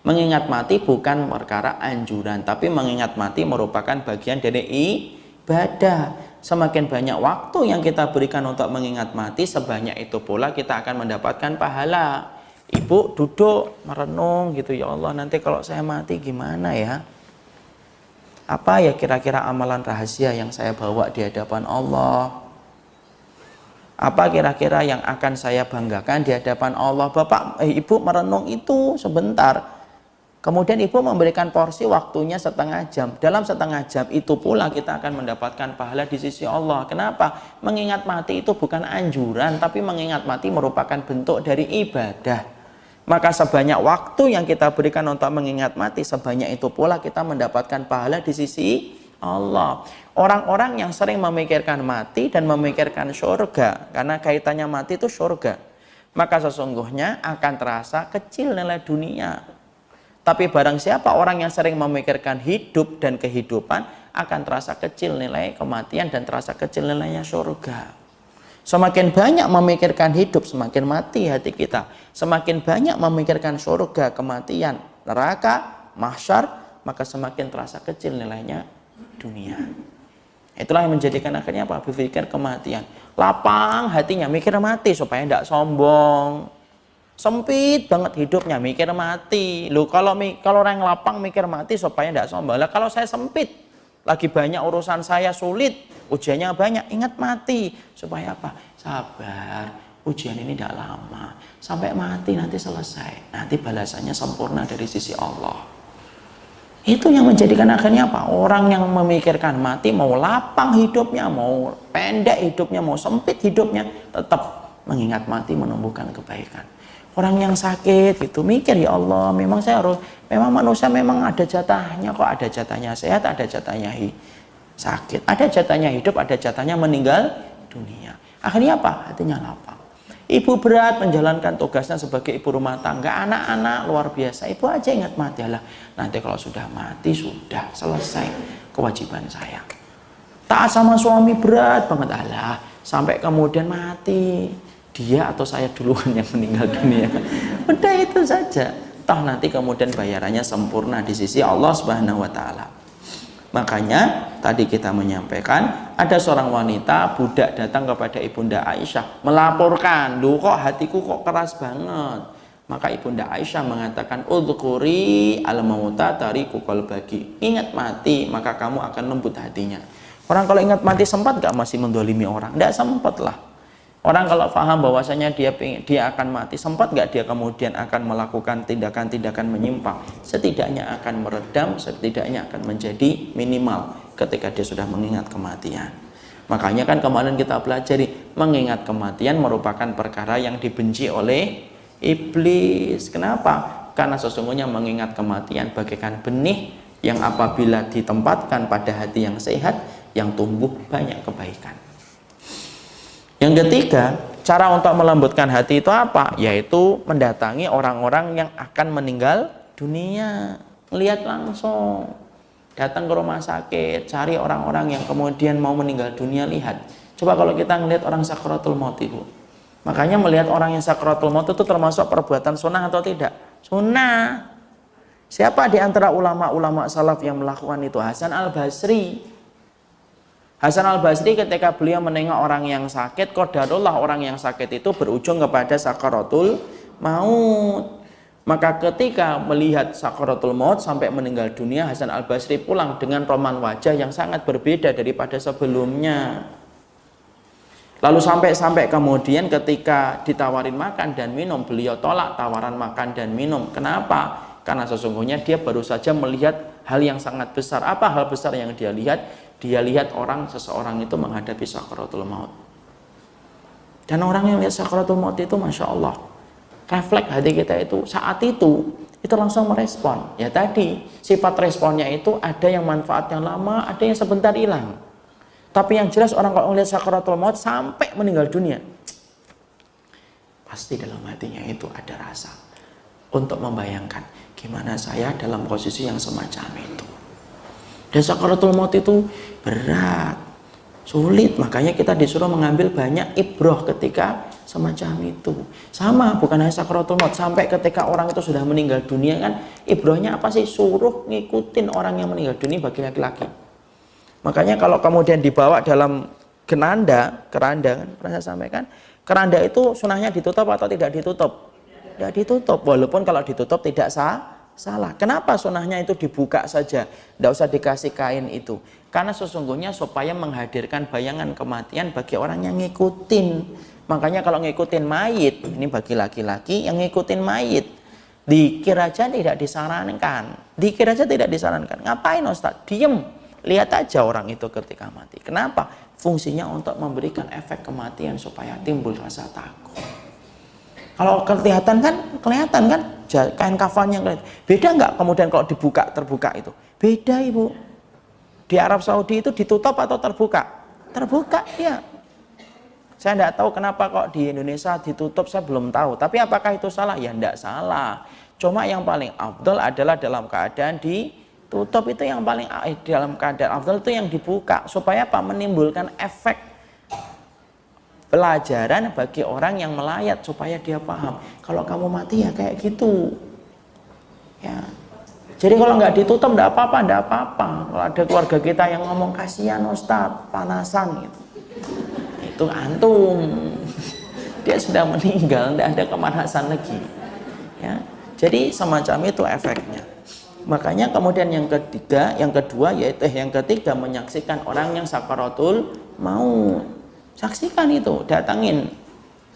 Mengingat mati bukan perkara anjuran, tapi mengingat mati merupakan bagian dari ibadah. Semakin banyak waktu yang kita berikan untuk mengingat mati, sebanyak itu pula kita akan mendapatkan pahala. Ibu duduk merenung gitu, ya Allah nanti kalau saya mati gimana ya? Apa ya kira-kira amalan rahasia yang saya bawa di hadapan Allah? Apa kira-kira yang akan saya banggakan di hadapan Allah? Ibu merenung itu sebentar. Kemudian ibu memberikan porsi waktunya setengah jam. Dalam setengah jam itu pula kita akan mendapatkan pahala di sisi Allah. Kenapa? Mengingat mati itu bukan anjuran, tapi mengingat mati merupakan bentuk dari ibadah. Maka sebanyak waktu yang kita berikan untuk mengingat mati, sebanyak itu pula kita mendapatkan pahala di sisi Allah. Orang-orang yang sering memikirkan mati dan memikirkan surga, karena kaitannya mati itu surga, maka sesungguhnya akan terasa kecil nilai dunia. Tapi barang siapa orang yang sering memikirkan hidup dan kehidupan, akan terasa kecil nilai kematian dan terasa kecil nilainya surga. Semakin banyak memikirkan hidup, semakin mati hati kita. Semakin banyak memikirkan surga, kematian, neraka, mahsyar, maka semakin terasa kecil nilainya dunia. Itulah yang menjadikan akhirnya apa? Berpikir kematian. Lapang hatinya, mikir mati supaya tidak sombong. Sempit banget hidupnya, mikir mati. Loh, kalau orang yang lapang mikir mati supaya tidak sombong. Lah kalau saya sempit, lagi banyak urusan saya sulit, ujiannya banyak, ingat mati. Supaya apa? Sabar, ujian ini tidak lama. Sampai mati nanti selesai. Nanti balasannya sempurna dari sisi Allah. Itu yang menjadikan akhirnya apa? Orang yang memikirkan mati, mau lapang hidupnya, mau pendek hidupnya, mau sempit hidupnya, tetap mengingat mati menumbuhkan kebaikan. Orang yang sakit itu mikir, ya Allah, memang manusia memang ada jatahnya, kok ada jatahnya sehat, ada jatahnya sakit, ada jatahnya hidup, ada jatahnya meninggal dunia. Akhirnya apa? Hatinya lapang. Ibu berat menjalankan tugasnya sebagai ibu rumah tangga, anak-anak luar biasa. Ibu aja ingat mati, lah nanti kalau sudah mati sudah selesai kewajiban saya. Taat sama suami berat banget, Allah sampai kemudian mati, dia atau saya duluan yang meninggal dunia. Udah itu saja. Toh nanti kemudian bayarannya sempurna di sisi Allah Subhanahu wa taala. Makanya tadi kita menyampaikan ada seorang wanita budak datang kepada Ibunda Aisyah melaporkan, "Duh kok hatiku kok keras banget." Maka Ibunda Aisyah mengatakan, "Udhkuri al-mauta tariku qalbaki." Ingat mati, maka kamu akan lembut hatinya. Orang kalau ingat mati sempat gak masih mendolimi orang? Tidak sempat lah. Orang kalau paham bahwasanya dia akan mati, sempat gak dia kemudian akan melakukan tindakan-tindakan menyimpang? Setidaknya akan meredam, setidaknya akan menjadi minimal ketika dia sudah mengingat kematian. Makanya kan kemarin kita pelajari, mengingat kematian merupakan perkara yang dibenci oleh iblis. Kenapa? Karena sesungguhnya mengingat kematian bagaikan benih yang apabila ditempatkan pada hati yang sehat, yang tumbuh banyak kebaikan. Yang ketiga, cara untuk melembutkan hati itu apa? Yaitu mendatangi orang-orang yang akan meninggal dunia. Lihat langsung. Datang ke rumah sakit, cari orang-orang yang kemudian mau meninggal dunia, lihat. Coba kalau kita ngelihat orang sakaratul maut itu. Makanya melihat orang yang sakaratul maut itu termasuk perbuatan sunnah atau tidak? Sunnah. Siapa di antara ulama-ulama salaf yang melakukan itu? Hasan al-Basri. Hasan al-Basri ketika beliau menengok orang yang sakit, qadarullah orang yang sakit itu berujung kepada sakaratul maut. Maka ketika melihat sakaratul maut sampai meninggal dunia, Hasan al-Basri pulang dengan roman wajah yang sangat berbeda daripada sebelumnya. Lalu sampai kemudian ketika ditawarin makan dan minum, beliau tolak tawaran makan dan minum. Kenapa? Karena sesungguhnya dia baru saja melihat hal yang sangat besar. Apa hal besar yang dia lihat? Dia lihat seseorang itu menghadapi sakaratul maut. Dan orang yang lihat sakaratul maut itu, Masya Allah, refleks hati kita itu saat itu langsung merespon. Ya tadi, sifat responnya itu ada yang manfaatnya lama, ada yang sebentar hilang. Tapi yang jelas orang kalau melihat sakaratul maut sampai meninggal dunia, pasti dalam hatinya itu ada rasa untuk membayangkan gimana saya dalam posisi yang semacam itu. Dan sakaratul maut itu berat, sulit. Makanya kita disuruh mengambil banyak ibroh ketika semacam itu. Sama, bukan hanya sakaratul maut, sampai ketika orang itu sudah meninggal dunia kan, ibrahnya apa sih? Suruh ngikutin orang yang meninggal dunia bagi laki-laki. Makanya kalau kemudian dibawa dalam keranda kan pernah saya sampaikan, keranda itu sunahnya ditutup atau tidak ditutup? Tidak ditutup, walaupun kalau ditutup tidak salah. Kenapa sunahnya itu dibuka saja, tidak usah dikasih kain itu? Karena sesungguhnya supaya menghadirkan bayangan kematian bagi orang yang ngikutin. Makanya kalau ngikutin mayit, ini bagi laki-laki yang ngikutin mayit, dikir aja tidak disarankan. Dikir aja tidak disarankan. Ngapain Ustaz? Diem, lihat aja orang itu ketika mati. Kenapa? Fungsinya untuk memberikan efek kematian supaya timbul rasa takut. Kalau kelihatan kan kain kafannya kelihatan. Beda nggak kemudian kalau dibuka terbuka itu? Beda Ibu. Di Arab Saudi itu ditutup atau terbuka? Terbuka ya. Saya tidak tahu kenapa kok di Indonesia ditutup, saya belum tahu. Tapi apakah itu salah? Ya tidak salah. Cuma yang paling afdal adalah dalam keadaan ditutup, itu yang paling dalam keadaan afdal itu yang dibuka. Supaya apa? Menimbulkan efek pelajaran bagi orang yang melayat supaya dia paham. Kalau kamu mati ya kayak gitu. Ya. Jadi kalau nggak ditutup nggak apa-apa. Kalau ada keluarga kita yang ngomong kasihan Ustadz, panasan gitu. Itu antum. Dia sudah meninggal, tidak ada kemanasan lagi. Ya. Jadi semacam itu efeknya. Makanya kemudian yang kedua yaitu yang ketiga menyaksikan orang yang sakaratul maut. Saksikan itu, datangin.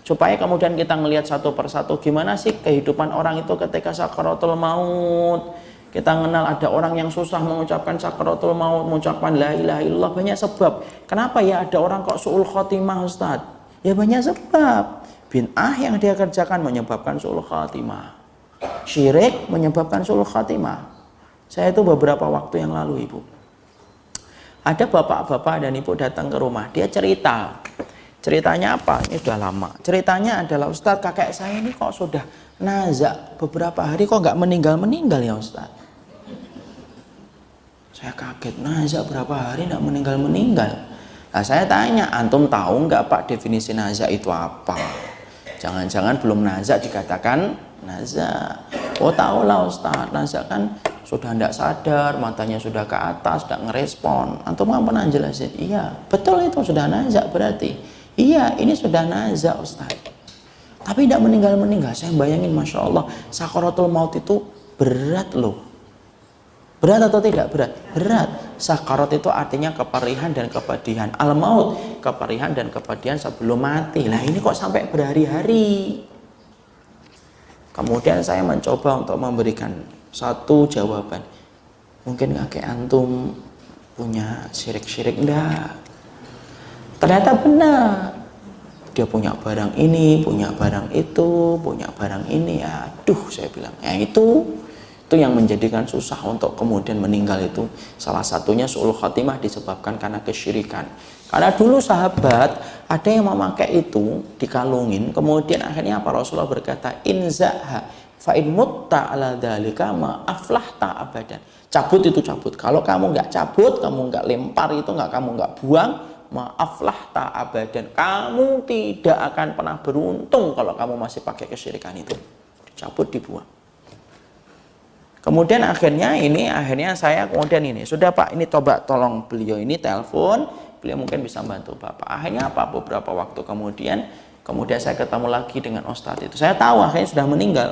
Supaya kemudian kita melihat satu persatu gimana sih kehidupan orang itu ketika sakaratul maut. Kita kenal ada orang yang susah mengucapkan sakaratul maut, mengucapkan la ilaha illallah, banyak sebab. Kenapa ya ada orang kok su'ul khotimah Ustaz? Ya banyak sebab. Bid'ah yang dia kerjakan menyebabkan su'ul khotimah. Syirik menyebabkan su'ul khotimah. Saya itu beberapa waktu yang lalu Ibu, ada bapak-bapak dan ibu datang ke rumah, dia ceritanya apa? Ini sudah lama. Ceritanya adalah Ustadz, kakek saya ini kok sudah nazak beberapa hari kok nggak meninggal ya Ustadz. Saya kaget, nazak berapa hari nggak meninggal. Nah saya tanya, antum tahu nggak Pak definisi nazak itu apa? Jangan-jangan belum nazak dikatakan nazak. Oh tahu lah Ustadz, nazak kan sudah tidak sadar, matanya sudah ke atas, tidak ngerespon. Antum nggak pernah jelasin? Iya, betul itu sudah nazak berarti. Iya, ini sudah nazak Ustaz. Tapi tidak meninggal. Saya bayangin, Masya Allah, sakaratul maut itu berat loh. Berat atau tidak berat? Berat. Sakarat itu artinya keperihan dan kepedihan. Al-maut, keperihan dan kepedihan sebelum mati. Lah ini kok sampai berhari-hari? Kemudian saya mencoba untuk memberikan satu jawaban. Mungkin kakek antum punya syirik-syirik? Enggak. Ternyata benar. Dia punya barang ini, punya barang itu, punya barang ini. Aduh, saya bilang, ya itu yang menjadikan susah untuk kemudian meninggal itu. Salah satunya su'ul khatimah disebabkan karena kesyirikan. Karena dulu sahabat ada yang memakai itu dikalungin, kemudian akhirnya apa? Rasulullah berkata, inzaha fa in mutta ala dzalika ma aflahta abadan. Cabut itu cabut. Kalau kamu nggak cabut, kamu nggak lempar itu, kamu nggak buang, ma aflahta abadan. Kamu tidak akan pernah beruntung kalau kamu masih pakai kesyirikan itu. Dicabut, dibuang. Kemudian akhirnya saya sudah Pak, ini coba tolong beliau ini telepon, beliau mungkin bisa bantu Bapak. Akhirnya apa? Beberapa waktu kemudian saya ketemu lagi dengan Ustadz itu. Saya tahu akhirnya sudah meninggal.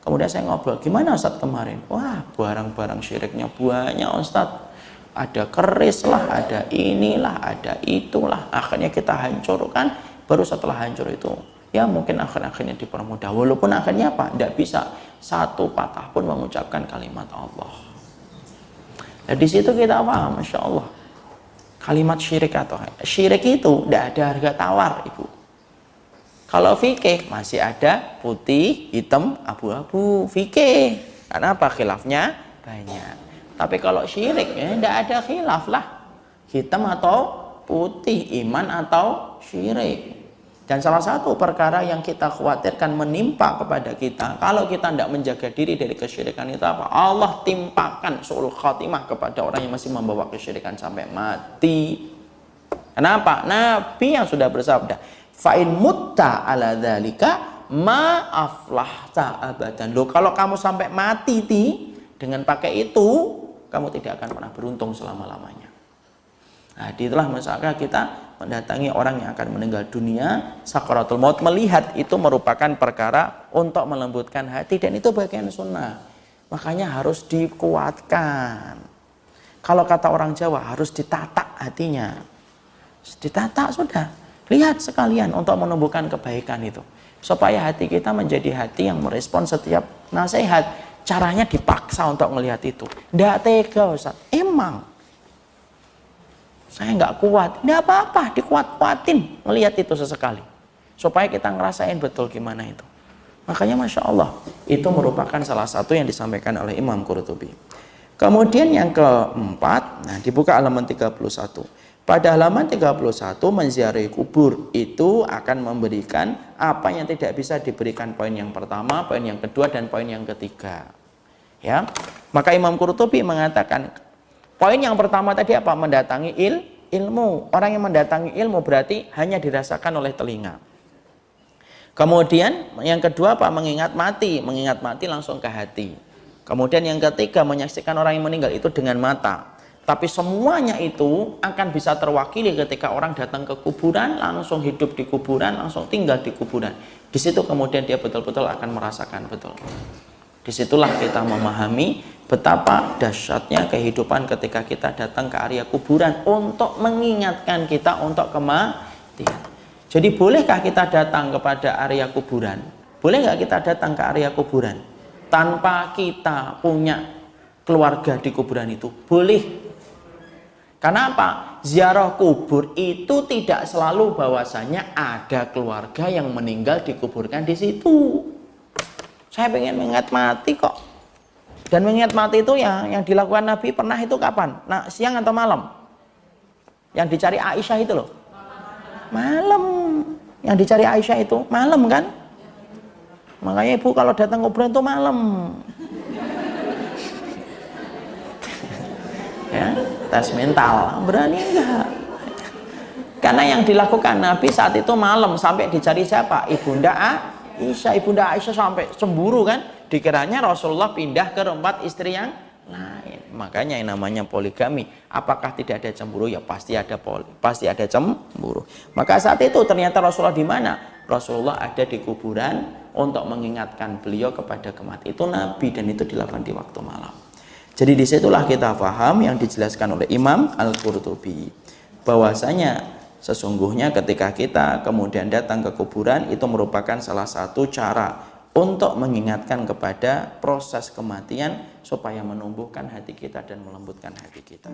Kemudian saya ngobrol, gimana Ustadz kemarin? Wah, barang-barang syiriknya banyak Ustadz. Ada keris lah, ada inilah, ada itulah. Akhirnya kita hancurkan. Baru setelah hancur itu, ya mungkin akhirnya dipermudah. Walaupun akhirnya apa? Tidak bisa satu patah pun mengucapkan kalimat Allah. Nah di situ kita paham, Masya Allah, kalimat syirik itu tidak ada harga tawar Ibu. Kalau fikih masih ada putih, hitam, abu-abu. Fikih, karena apa? Khilafnya banyak. Tapi kalau syirik ya tidak ada khilaf lah, hitam atau putih, iman atau syirik. Dan salah satu perkara yang kita khawatirkan menimpa kepada kita kalau kita tidak menjaga diri dari kesyirikan itu apa? Allah timpakan su'ul khatimah kepada orang yang masih membawa kesyirikan sampai mati. Kenapa? Nabi yang sudah bersabda, Fa in mutta ala dzalika ma aflahta abadan. Loh, kalau kamu sampai mati dengan pakai itu, kamu tidak akan pernah beruntung selama-lamanya. Nah, itulah misalkan kita mendatangi orang yang akan meninggal dunia, sakaratul maut, melihat itu merupakan perkara untuk melembutkan hati, dan itu bagian sunnah. Makanya harus dikuatkan. Kalau kata orang Jawa, harus ditatak hatinya. Ditatak sudah. Lihat sekalian untuk menumbuhkan kebaikan itu. Supaya hati kita menjadi hati yang merespon setiap nasihat. Caranya dipaksa untuk melihat itu. Tidak tega, Ustaz. Emang. Saya nggak kuat. Tidak apa-apa, dikuat-kuatin. Melihat itu sesekali. Supaya kita ngerasain betul gimana itu. Makanya Masya Allah, itu merupakan salah satu yang disampaikan oleh Imam Qurtubi. Kemudian yang keempat, nah dibuka halaman 31. Pada halaman 31, menziarahi kubur itu akan memberikan apa yang tidak bisa diberikan poin yang pertama, poin yang kedua, dan poin yang ketiga. Ya, maka Imam Qurtubi mengatakan poin yang pertama tadi apa? Mendatangi ilmu. Orang yang mendatangi ilmu berarti hanya dirasakan oleh telinga. Kemudian yang kedua apa? Mengingat mati. Mengingat mati langsung ke hati. Kemudian yang ketiga, menyaksikan orang yang meninggal itu dengan mata. Tapi semuanya itu akan bisa terwakili ketika orang datang ke kuburan, langsung hidup di kuburan, langsung tinggal di kuburan. Di situ kemudian dia betul-betul akan merasakan betul. Disitulah kita memahami betapa dahsyatnya kehidupan ketika kita datang ke area kuburan untuk mengingatkan kita untuk kematian. Jadi bolehkah kita datang kepada area kuburan? Boleh nggak kita datang ke area kuburan tanpa kita punya keluarga di kuburan itu? Boleh. Karena apa? Ziarah kubur itu tidak selalu bahwasanya ada keluarga yang meninggal dikuburkan di situ. Saya pengen mengingat mati kok. Dan mengingat mati itu yang dilakukan Nabi pernah itu kapan? Nah, siang atau malam? Yang dicari Aisyah itu loh. Malam. Yang dicari Aisyah itu malam kan? Makanya ibu kalau datang kuburan itu malam. Ya, tes mental, berani enggak? Karena yang dilakukan Nabi saat itu malam, sampai dicari siapa? Ibunda Aisyah. Ibunda Aisyah sampai cemburu kan? Dikiranya Rasulullah pindah ke tempat istri yang lain. Makanya yang namanya poligami, apakah tidak ada cemburu? Ya pasti ada cemburu. Maka saat itu ternyata Rasulullah di mana? Rasulullah ada di kuburan untuk mengingatkan beliau kepada kematian. Itu Nabi, dan itu dilakukan di waktu malam. Jadi disitulah kita paham yang dijelaskan oleh Imam Al-Qurtubi, bahwasanya sesungguhnya ketika kita kemudian datang ke kuburan itu merupakan salah satu cara untuk mengingatkan kepada proses kematian supaya menumbuhkan hati kita dan melembutkan hati kita.